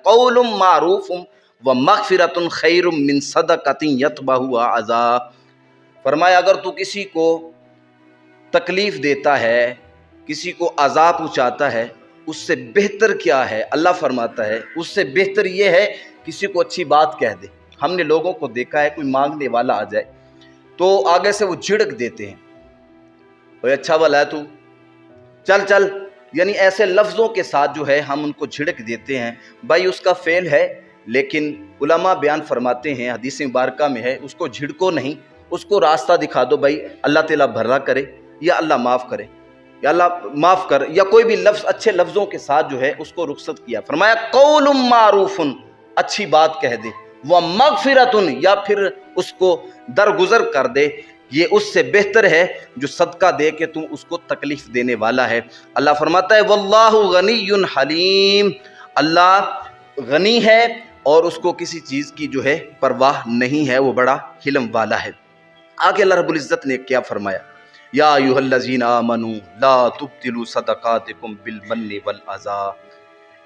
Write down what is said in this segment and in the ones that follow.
क़ौलुम मारूफ़ुम व मग़फ़िरतुन ख़ैरुम मिन सदक़तिन यतबहुहा अज़ा। फरमाया अगर तू किसी को तकलीफ़ देता है, किसी को अज़ाब पहुँचाता है, उससे बेहतर क्या है? अल्लाह फरमाता है उससे बेहतर ये है किसी को अच्छी बात कह दे। हमने लोगों को देखा है, कोई मांगने वाला आ जाए तो आगे से वो झिड़क देते हैं, ओए अच्छा वाला है तू, चल चल, यानी ऐसे लफ्ज़ों के साथ जो है हम उनको झिड़क देते हैं। भाई उसका फ़ेल है, लेकिन उलमा बयान फरमाते हैं, हदीस मुबारका में है, उसको झिड़को नहीं, उसको रास्ता दिखा दो। भाई अल्लाह ताला भला करे, या अल्लाह माफ़ करे, या अल्लाह माफ़ कर, या कोई भी लफ्ज़ अच्छे लफ्ज़ों के साथ जो है उसको रुखसत किया। फरमाया क़ौलुम मारूफ़ुन, अच्छी बात कह दे, व मग़फ़िरतुन, या फिर उसको दरगुजर कर दे, ये उससे बेहतर है जो सदका दे के तुम उसको तकलीफ़ देने वाला है। अल्लाह फरमाता है वल्लाहु गनियुन हलीम, अल्लाह गनी है और उसको किसी चीज़ की जो है परवाह नहीं है, वो बड़ा हिलम वाला है। आगे अल्लाह रब्बुल इज़्ज़त ने क्या फरमाया, या अय्युहल्लज़ीना आमनू ला तुब्तिलू सदक़ातिकुम बिलमन्नि वल अज़ा,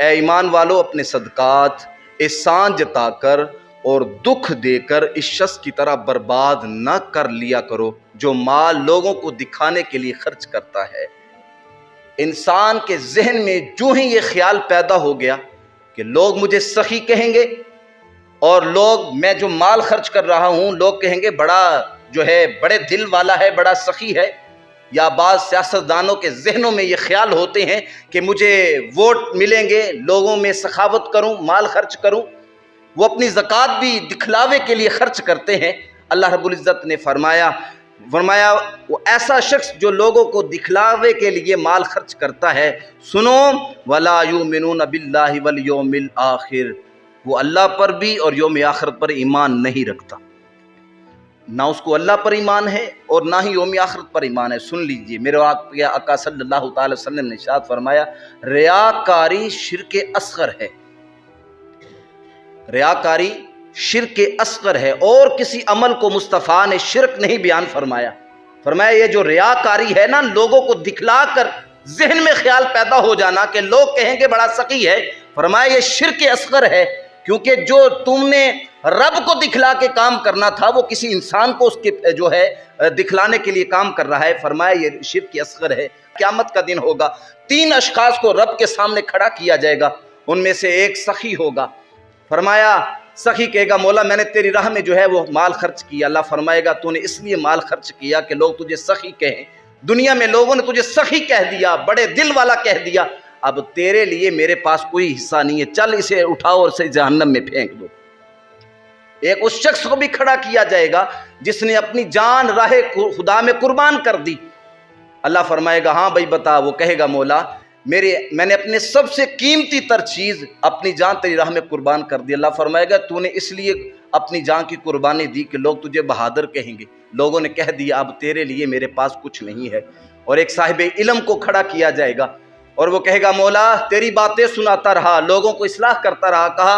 ए ईमान वालो अपने सदक़ात एहसान जताकर और दुख देकर इस शख्स की तरह बर्बाद न कर लिया करो जो माल लोगों को दिखाने के लिए खर्च करता है। इंसान के जहन में जो ही ये ख्याल पैदा हो गया कि लोग मुझे सखी कहेंगे और लोग, मैं जो माल खर्च कर रहा हूँ, लोग कहेंगे बड़ा जो है बड़े दिल वाला है, बड़ा सखी है, या बाज़ सियासतदानों के जहनों में ये ख्याल होते हैं कि मुझे वोट मिलेंगे, लोगों में सखावत करूँ, माल खर्च करूँ, वो अपनी ज़कात भी दिखलावे के लिए खर्च करते हैं। अल्लाह रब्बुल इज़्ज़त ने फरमाया वो ऐसा शख्स जो लोगों को दिखलावे के लिए माल खर्च करता है, सुनो, वला युमिनून बिल्लाहि वल यौमिल आखिर, वो अल्लाह पर भी और यौम आखिरत पर ईमान नहीं रखता। ना उसको अल्लाह पर ईमान है और ना ही यौम आखिरत पर ईमान है। सुन लीजिए, मेरे आका सल्लल्लाहु अलैहि वसल्लम ने इरशाद फरमाया, रियाकारी शिर्क असगर है, रियाकारी शिर्क असगर है, और किसी अमल को मुस्तफ़ा ने शिर्क नहीं बयान फरमाया। फरमाया ये जो रियाकारी है ना, लोगों को दिखला कर जहन में ख्याल पैदा हो जाना कि लोग कहेंगे बड़ा सकी है, फरमाया ये शिर्क असगर है, क्योंकि जो तुमने रब को दिखला के काम करना था वो किसी इंसान को उसके जो है दिखलाने के लिए काम कर रहा है। फरमाया ये शिर्क असगर है। क़यामत का दिन होगा, 3 अशखास को रब के सामने खड़ा किया जाएगा, उनमें से एक सखी होगा। फरमाया सखी कहेगा मौला मैंने तेरी राह में जो है वो माल खर्च किया। अल्लाह फरमाएगा तूने इसलिए माल खर्च किया कि लोग तुझे सखी कहें, दुनिया में लोगों ने तुझे सखी कह दिया, बड़े दिल वाला कह दिया, अब तेरे लिए मेरे पास कोई हिस्सा नहीं है, चल इसे उठाओ और इसे जहन्नम में फेंक दो। एक उस शख्स को भी खड़ा किया जाएगा जिसने अपनी जान राह खुदा में कुर्बान कर दी। अल्लाह फरमाएगा हाँ भाई बता, वो कहेगा मौला मैंने अपने सबसे कीमती तर चीज़ अपनी जान तेरी राह में कुर्बान कर दी। अल्लाह फरमाएगा तूने इसलिए अपनी जान की कुर्बानी दी कि लोग तुझे बहादुर कहेंगे, लोगों ने कह दिया अब तेरे लिए मेरे पास कुछ नहीं है। और एक साहिब इल्म को खड़ा किया जाएगा और वो कहेगा मौला तेरी बातें सुनाता रहा, लोगों को इस्लाह करता रहा, कहा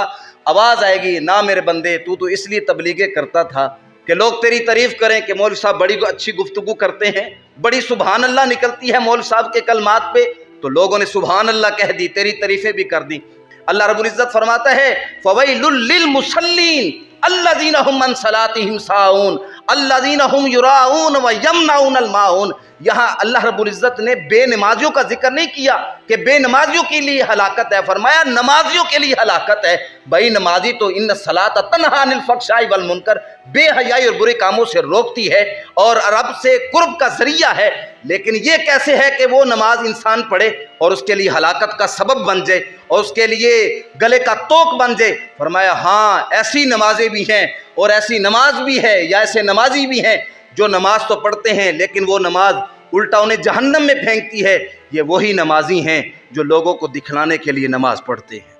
आवाज़ आएगी ना मेरे बंदे तू तो इसलिए तबलीगें करता था कि लोग तेरी तारीफ़ करें कि मौलवी साहब बड़ी अच्छी गुफ्तगू करते हैं, बड़ी सुबहान अल्लाह निकलती है मौलवी साहब के कलमात पे, तो लोगों ने सुबहान अल्लाह कह दी, तेरी तारीफ़ें भी कर दी। अल्लाह रब्बुल इज़्ज़त फरमाता है फ़वैलुल लिल मुसल्लीन अल्लज़ीना हुम अन सलातिहिम साऊन अल्लज़ीना हुम युराऊन व यमनऊनल माऊन। यहाँ अल्लाह रब्बुल इज़्ज़त ने बेनमाजियों का जिक्र नहीं किया कि बेनमाजियों के लिए हलाकत है, फरमाया नमाजियों के लिए हलाकत है। भाई नमाजी तो इन्न सलात तन्हा अनिल फ़हशाई वल मुनकर, बेहयाई और बुरे कामों से रोकती है और रब से कुर्ब का जरिया है, लेकिन ये कैसे है कि वो नमाज इंसान पढ़े और उसके लिए हलाकत का सबब बन जाए और उसके लिए गले का तोक बन जाए। फरमाया हाँ ऐसी नमाजें भी हैं और ऐसी नमाज भी है या ऐसे नमाजी भी हैं जो नमाज तो पढ़ते हैं लेकिन वो नमाज उल्टा उन्हें जहन्नम में फेंकती है। ये वही नमाजी हैं जो लोगों को दिखलाने के लिए नमाज पढ़ते हैं।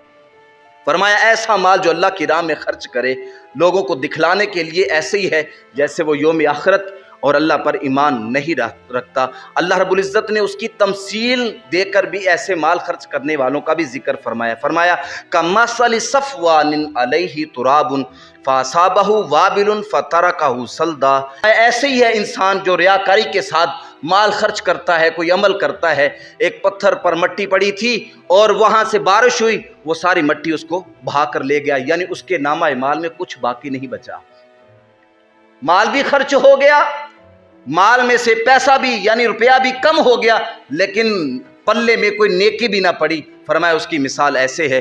फरमाया ऐसा माल जो अल्लाह की राह में खर्च करे लोगों को दिखलाने के लिए ऐसे ही है जैसे वो यौम आखिरत और अल्लाह पर ईमान नहीं रखता। अल्लाह रब्बुल इज़्ज़त ने उसकी तमसील देकर भी ऐसे माल खर्च करने वालों का भी जिक्र फरमाया। फरमाया कमसली सफ़वानिन अलैहि तुराबुन फ़असाबहु वाबिलुन फ़तरकहु सल्दा। ऐसे ही है इंसान जो रियाकारी के साथ مال خرچ کرتا ہے، کوئی عمل کرتا ہے، ایک پتھر پر مٹی پڑی تھی اور وہاں سے بارش ہوئی، وہ ساری مٹی اس کو بہا کر لے گیا، یعنی اس کے نامہ مال میں کچھ باقی نہیں بچا، مال بھی خرچ ہو گیا، مال میں سے پیسہ بھی یعنی روپیہ بھی کم ہو گیا، لیکن پلے میں کوئی نیکی بھی نہ پڑی۔ فرمایا اس کی مثال ایسے ہے